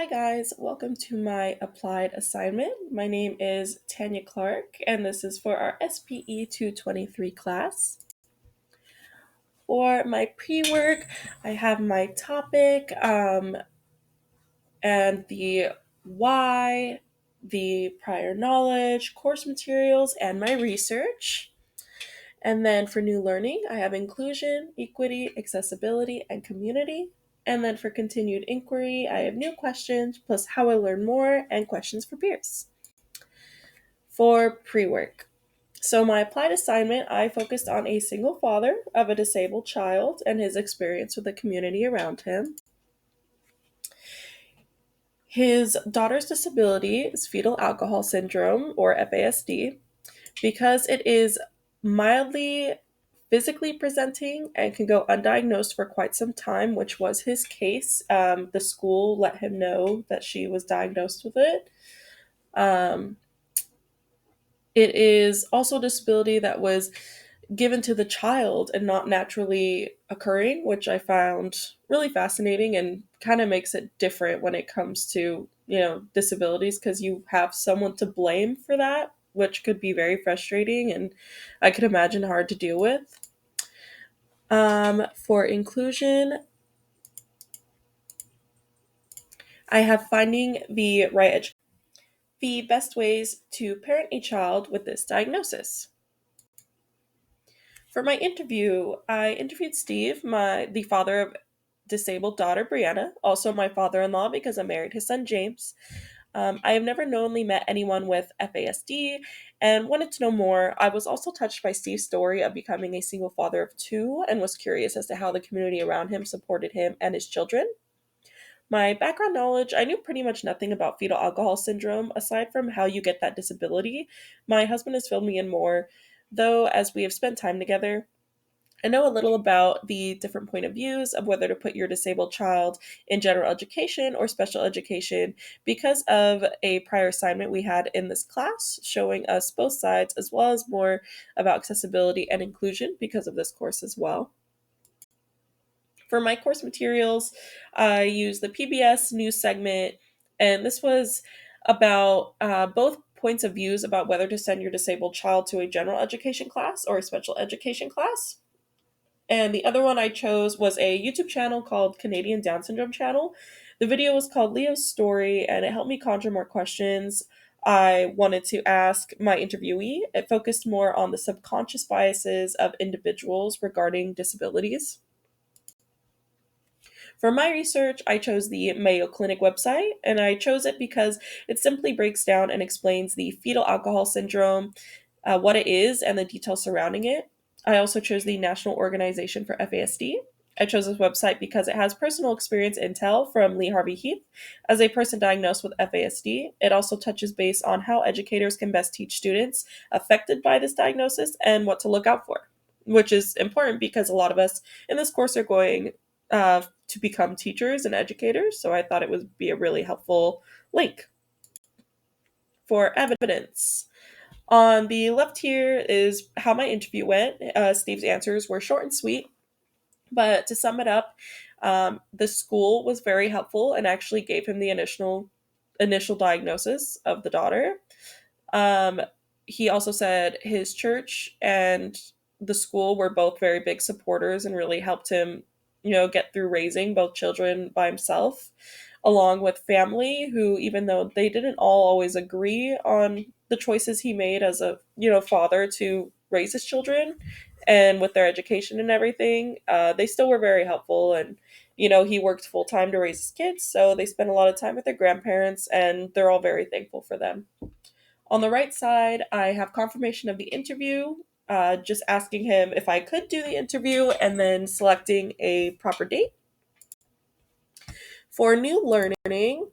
Hi guys, welcome to my applied assignment. My name is Tanya Clark and this is for our SPE 223 class. For my pre-work, I have my topic and the why, the prior knowledge, course materials, and my research. And then for new learning, I have inclusion, equity, accessibility, and community. And then for continued inquiry, I have new questions plus how I learn more and questions for peers. For pre work. So, my applied assignment, I focused on a single father of a disabled child and his experience with the community around him. His daughter's disability is fetal alcohol syndrome, or FASD, because it is mildly physically presenting and can go undiagnosed for quite some time, which was his case. The school let him know that she was diagnosed with it. Um, it is also a disability that was given to the child and not naturally occurring, which I found really fascinating and kind of makes it different when it comes to, disabilities because you have someone to blame for that, which could be very frustrating and I could imagine hard to deal with. For inclusion, I have finding the right education. The best ways to parent a child with this diagnosis. For my interview, I interviewed Steve, the father of disabled daughter Brianna, also my father-in-law because I married his son James. I have never knowingly met anyone with FASD and wanted to know more. I was also touched by Steve's story of becoming a single father of two and was curious as to how the community around him supported him and his children. My background knowledge, I knew pretty much nothing about fetal alcohol syndrome aside from how you get that disability. My husband has filled me in more, though, as we have spent time together. I know a little about the different point of views of whether to put your disabled child in general education or special education because of a prior assignment we had in this class showing us both sides as well as more about accessibility and inclusion because of this course as well. For my course materials, I used the PBS news segment, and this was about both points of views about whether to send your disabled child to a general education class or a special education class. And the other one I chose was a YouTube channel called Canadian Down Syndrome Channel. The video was called Leo's Story, and it helped me conjure more questions I wanted to ask my interviewee. It focused more on the subconscious biases of individuals regarding disabilities. For my research, I chose the Mayo Clinic website, and I chose it because it simply breaks down and explains the fetal alcohol syndrome, what it is, and the details surrounding it. I also chose the National Organization for FASD. I chose this website because it has personal experience intel from Lee Harvey Heath as a person diagnosed with FASD. It also touches base on how educators can best teach students affected by this diagnosis and what to look out for, which is important because a lot of us in this course are going to become teachers and educators. So I thought it would be a really helpful link. For evidence, on the left here is how my interview went. Steve's answers were short and sweet, but to sum it up, the school was very helpful and actually gave him the initial diagnosis of the daughter. Um, he also said his church and the school were both very big supporters and really helped him, get through raising both children by himself, along with family who, even though they didn't all always agree on the choices he made as a, father to raise his children and with their education and everything, they still were very helpful. And, he worked full time to raise his kids, so they spent a lot of time with their grandparents, and they're all very thankful for them. On the right side, I have confirmation of the interview, just asking him if I could do the interview and then selecting a proper date. For new learning,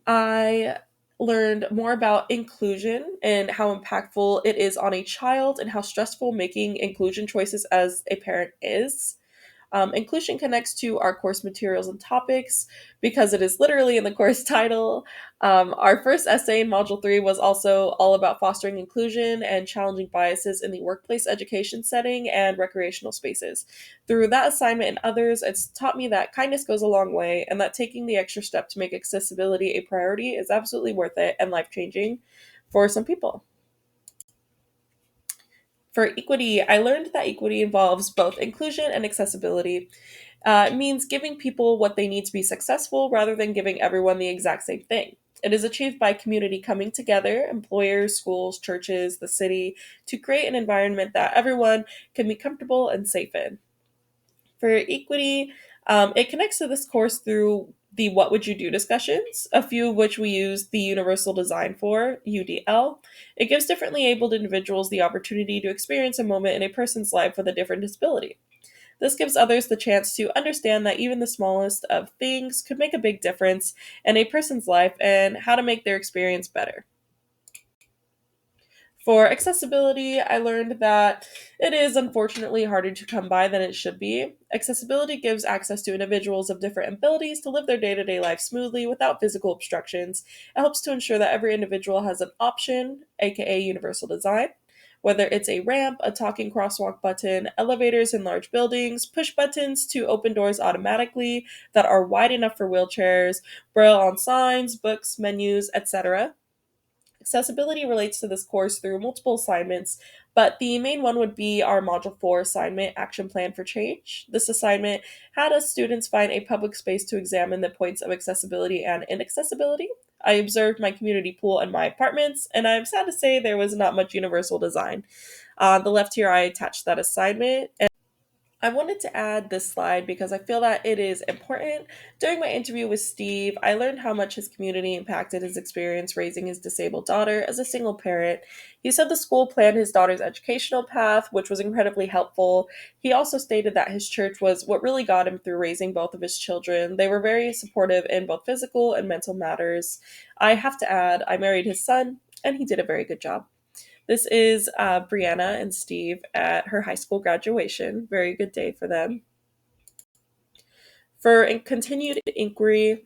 I learned more about inclusion and how impactful it is on a child and how stressful making inclusion choices as a parent is. Inclusion connects to our course materials and topics because it is literally in the course title. Our first essay in Module 3 was also all about fostering inclusion and challenging biases in the workplace education setting and recreational spaces. Through that assignment and others, it's taught me that kindness goes a long way and that taking the extra step to make accessibility a priority is absolutely worth it and life changing for some people. For equity, I learned that equity involves both inclusion and accessibility. It means giving people what they need to be successful rather than giving everyone the exact same thing. It is achieved by community coming together, employers, schools, churches, the city, to create an environment that everyone can be comfortable and safe in. For equity, it connects to this course through the What Would You Do discussions, a few of which we use the Universal Design for, UDL. It gives differently abled individuals the opportunity to experience a moment in a person's life with a different disability. This gives others the chance to understand that even the smallest of things could make a big difference in a person's life and how to make their experience better. For accessibility, I learned that it is unfortunately harder to come by than it should be. Accessibility gives access to individuals of different abilities to live their day to day life smoothly without physical obstructions. It helps to ensure that every individual has an option, aka universal design. Whether it's a ramp, a talking crosswalk button, elevators in large buildings, push buttons to open doors automatically that are wide enough for wheelchairs, braille on signs, books, menus, etc. Accessibility relates to this course through multiple assignments, but the main one would be our Module 4 assignment, Action Plan for Change. This assignment had us students find a public space to examine the points of accessibility and inaccessibility. I observed my community pool and my apartments, and I'm sad to say there was not much universal design. On the left here, I attached that assignment. I wanted to add this slide because I feel that it is important. During my interview with Steve, I learned how much his community impacted his experience raising his disabled daughter as a single parent. He said the school planned his daughter's educational path, which was incredibly helpful. He also stated that his church was what really got him through raising both of his children. They were very supportive in both physical and mental matters. I have to add, I married his son, and he did a very good job. This is Brianna and Steve at her high school graduation. Very good day for them. For continued inquiry,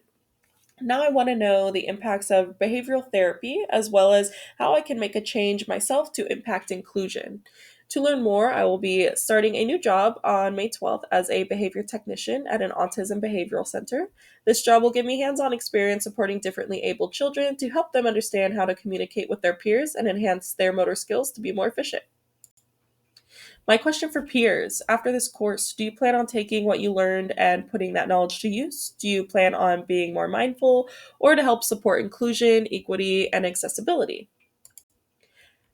now I want to know the impacts of behavioral therapy as well as how I can make a change myself to impact inclusion. To learn more, I will be starting a new job on May 12th as a behavior technician at an autism behavioral center. This job will give me hands on experience supporting differently abled children to help them understand how to communicate with their peers and enhance their motor skills to be more efficient. My question for peers after this course, do you plan on taking what you learned and putting that knowledge to use? Do you plan on being more mindful or to help support inclusion, equity, and accessibility?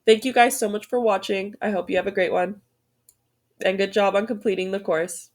Thank you guys so much for watching. I hope you have a great one and good job on completing the course.